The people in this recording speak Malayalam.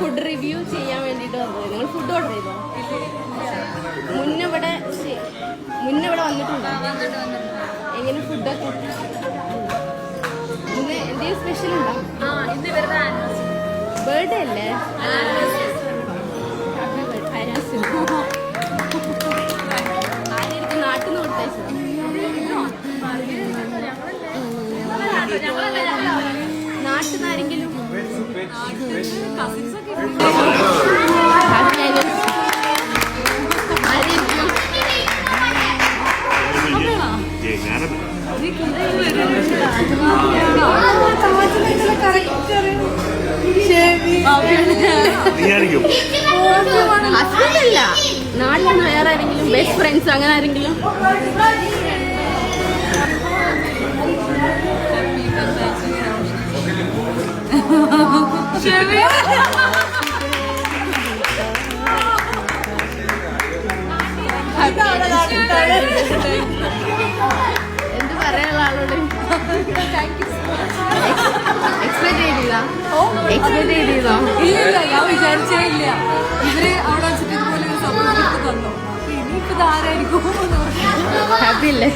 ഫുഡ് റിവ്യൂ ചെയ്യാൻ വേണ്ടിയിട്ട് വന്നത്. നിങ്ങൾ ഫുഡ് ഓർഡർ ചെയ്തോ? മുന്നേ ഇവിടെ വന്നിട്ടുണ്ടോ? എങ്ങനെ ഫുഡൊക്കെ ഇന്ന് എന്തെങ്കിലും സ്പെഷ്യൽ ഉണ്ടോ? ബർത്ത്ഡേ അല്ലേ? ആരായിരിക്കും നാട്ടിൽ നിന്ന് കൊടുത്തയച്ചത്? നാട്ടിൽ നിന്ന് ആരെങ്കിലും ഹസ്ബൻഡല്ല, നാട്ടിൽ നിന്ന് വേറെ ആരെങ്കിലും, ബെസ്റ്റ് ഫ്രണ്ട്സ് അങ്ങനെ ആരെങ്കിലും? എന്ത് പറയാനുള്ള ആളോട്? എക്സ്പെക്ട് ചെയ്തോ? ഇല്ല, ഞാൻ വിചാരിച്ചേ ഇല്ല. ഇവര് അവിടെ വെച്ചിട്ട് ഇതുപോലെ ഒരു സംഭവം തന്നു. ഇനിയിപ്പോ ഇതാരായിരിക്കും? ഹാപ്പി അല്ലേ?